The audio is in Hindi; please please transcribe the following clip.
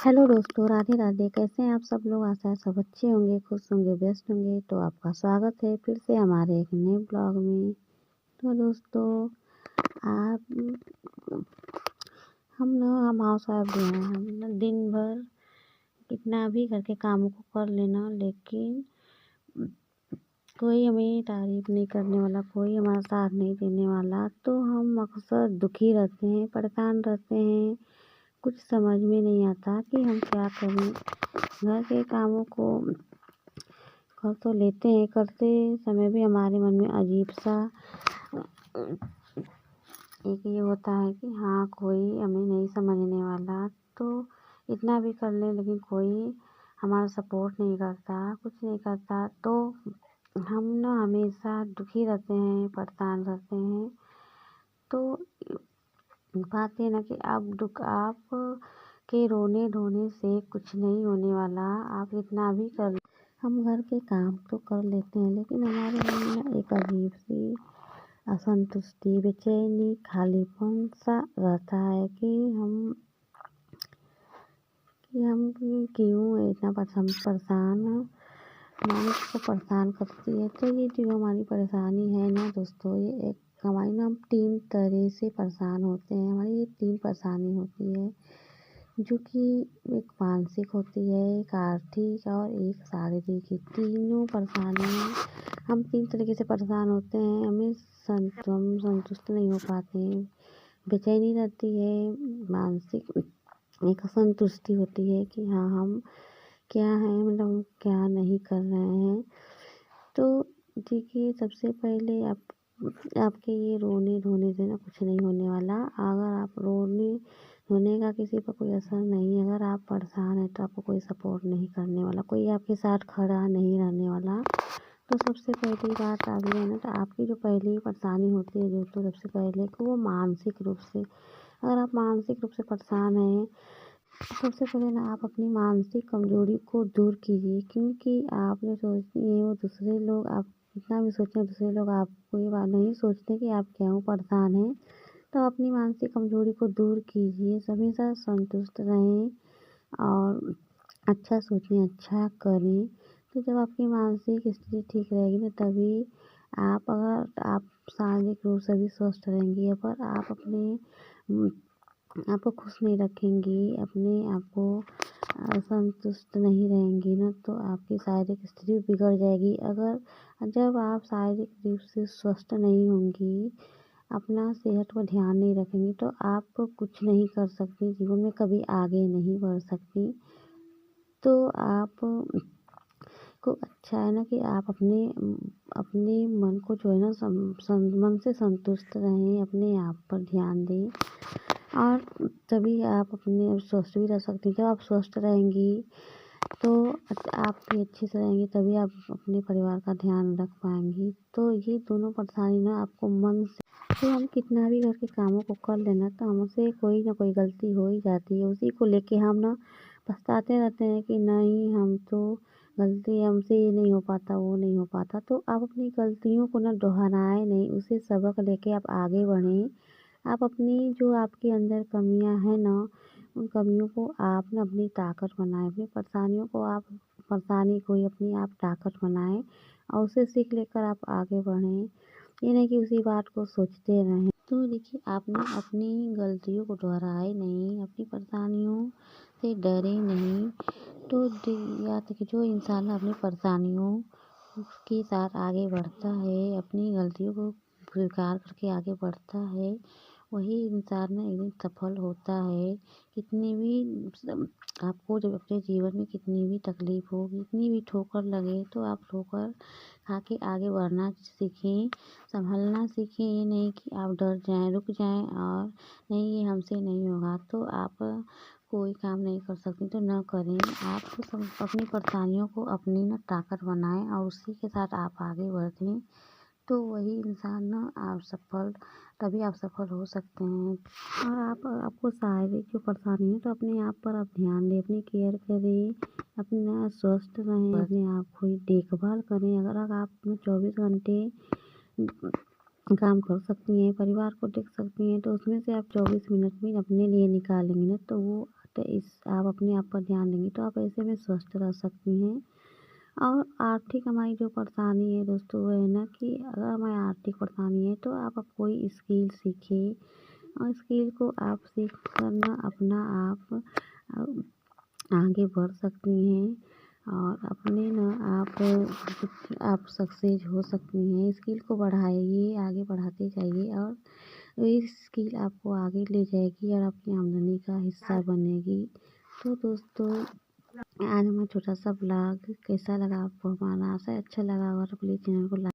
हेलो दोस्तों, राधे राधे। कैसे हैं आप सब लोग? आशा है सब अच्छे होंगे, खुश होंगे, व्यस्त होंगे। तो आपका स्वागत है फिर से हमारे एक नए ब्लॉग में। तो दोस्तों, आप हम हाउस वाइफ भी हैं। हम ना दिन भर कितना भी घर के कामों को कर लेना, लेकिन कोई हमें तारीफ नहीं करने वाला, कोई हमारा साथ नहीं देने वाला, तो हम अक्सर दुखी रहते हैं, परेशान रहते हैं। कुछ समझ में नहीं आता कि हम क्या करें। घर के कामों को कर तो लेते हैं, करते समय भी हमारे मन में अजीब सा एक ये होता है कि हाँ, कोई हमें नहीं समझने वाला। तो इतना भी कर लें, लेकिन कोई हमारा सपोर्ट नहीं करता, कुछ नहीं करता। तो हम ना हमेशा दुखी रहते हैं, परेशान रहते हैं। तो बात ये ना कि आप के रोने धोने से कुछ नहीं होने वाला। आप इतना भी कर, हम घर के काम तो कर लेते हैं, लेकिन हमारे मन में ना एक अजीब सी असंतुष्टि, बेचैनी, खालीपन सा रहता है कि हम क्यों इतना परेशान हमारे को परेशान करती है। तो ये जो हमारी परेशानी है ना दोस्तों, ये एक हमारी ना हम 3 तरह से परेशान होते हैं। हमारी ये 3 परेशानी होती है, जो कि एक मानसिक होती है, एक आर्थिक और एक शारीरिक। ही तीनों परेशानियाँ, हम 3 तरीके से परेशान होते हैं। हम संतुष्ट नहीं हो पाते हैं, बेचैनी रहती है, मानसिक एक असंतुष्टि होती है कि हाँ, हम क्या हैं, मतलब हम क्या नहीं कर रहे हैं। तो देखिए, सबसे पहले आपके ये रोने धोने से ना कुछ नहीं होने वाला। अगर आप रोने धोने का किसी पर कोई असर नहीं है, अगर आप परेशान हैं तो आपको कोई सपोर्ट नहीं करने वाला, कोई आपके साथ खड़ा नहीं रहने वाला। तो सबसे पहली बात आ गई है ना, तो आपकी जो पहली परेशानी होती है दोस्तों, सबसे पहले कि वो मानसिक रूप से। अगर आप मानसिक रूप से परेशान हैं, सबसे पहले ना आप अपनी मानसिक कमजोरी को दूर कीजिए। क्योंकि आप जो सोचती हैं वो दूसरे लोग, आप जितना भी सोचें, दूसरे लोग आपको ये बात नहीं सोचते कि आप क्यों परेशान हैं। तो अपनी मानसिक कमजोरी को दूर कीजिए, हमेशा संतुष्ट रहें और अच्छा सोचें, अच्छा करें। तो जब आपकी मानसिक स्थिति ठीक रहेगी ना, तभी अगर आप शारीरिक रूप से भी स्वस्थ रहेंगी, पर आप आपको खुश नहीं रखेंगी, अपने आप को संतुष्ट नहीं रहेंगी ना, तो आपकी शारीरिक स्थिति बिगड़ जाएगी। जब आप शारीरिक रूप से स्वस्थ नहीं होंगी, अपना सेहत पर ध्यान नहीं रखेंगी, तो आप कुछ नहीं कर सकती, जीवन में कभी आगे नहीं बढ़ सकती। तो आप को अच्छा है ना कि आप अपने मन को जो है ना मन से संतुष्ट रहें, अपने आप पर ध्यान दें, और तभी आप अपने स्वस्थ भी रह सकती हैं। जब आप स्वस्थ रहेंगी तो आप भी अच्छे से रहेंगी, तभी आप अपने परिवार का ध्यान रख पाएंगी। तो ये दोनों परेशानी ना आपको मन से, तो हम कितना भी घर के कामों को कर लेना, तो हमसे कोई ना कोई गलती हो ही जाती है। उसी को लेके हम ना पछताते रहते हैं कि नहीं, हम तो गलती हमसे ये नहीं हो पाता, वो नहीं हो पाता। तो आप अपनी गलतियों को ना दोहराएं नहीं, उसे सबक लेके आप आगे बढ़ें। आप अपनी जो आपके अंदर कमियां हैं ना, उन कमियों को आप ना अपनी ताकत बनाएं, अपनी परेशानी को ही अपनी आप ताकत बनाएं, और उसे सीख लेकर आप आगे बढ़ें। ये नहीं कि उसी बात को सोचते रहें। तो देखिए, आप ना अपनी गलतियों को दोहराए नहीं, अपनी परेशानियों से डरे नहीं। तो याद रखिए, जो इंसान अपनी परेशानियों के साथ आगे बढ़ता है, अपनी गलतियों को स्वीकार करके आगे बढ़ता है, वही इंसान ना एक दिन सफल होता है। कितनी भी आपको जब अपने जीवन में कितनी भी तकलीफ हो, कितनी भी ठोकर लगे, तो आप ठोकर खा के आगे बढ़ना सीखें, संभलना सीखें। ये नहीं कि आप डर जाएं, रुक जाएं और नहीं, ये हमसे नहीं होगा, तो आप कोई काम नहीं कर सकती, तो न करें। आप अपनी परेशानियों को अपनी ना ताकत बनाएं और उसी के साथ आप आगे बढ़ें। तो वही इंसान ना तभी आप सफल हो सकते हैं। और आपको शारीरिक जो परेशानी है, तो अपने आप पर आप ध्यान दें, अपनी केयर करें, अपना स्वस्थ रहें, अपने आप को ही देखभाल करें। अगर आप 24 घंटे काम कर सकती हैं, परिवार को देख सकती हैं, तो उसमें से आप 24 मिनट भी अपने लिए निकालेंगे ना, तो वो बट आप अपने आप पर ध्यान देंगी तो आप ऐसे में स्वस्थ रह सकती हैं। और आर्थिक हमारी जो परेशानी है दोस्तों वो है ना कि अगर हमारी आर्थिक परेशानी है तो आप कोई स्किल सीखें और स्किल को आप सीख कर ना अपना आप आगे बढ़ सकती हैं और अपने ना आप सक्सेस हो सकती हैं। स्किल को बढ़ाइए, आगे बढ़ाते जाइए और ये स्किल आपको आगे ले जाएगी और आपकी आमदनी का हिस्सा बनेगी। तो दोस्तों आज हमारा छोटा सा ब्लॉग कैसा लगा आपको हमारा? आशा है अच्छा लगा होगा तो प्लीज़ चैनल को लाइक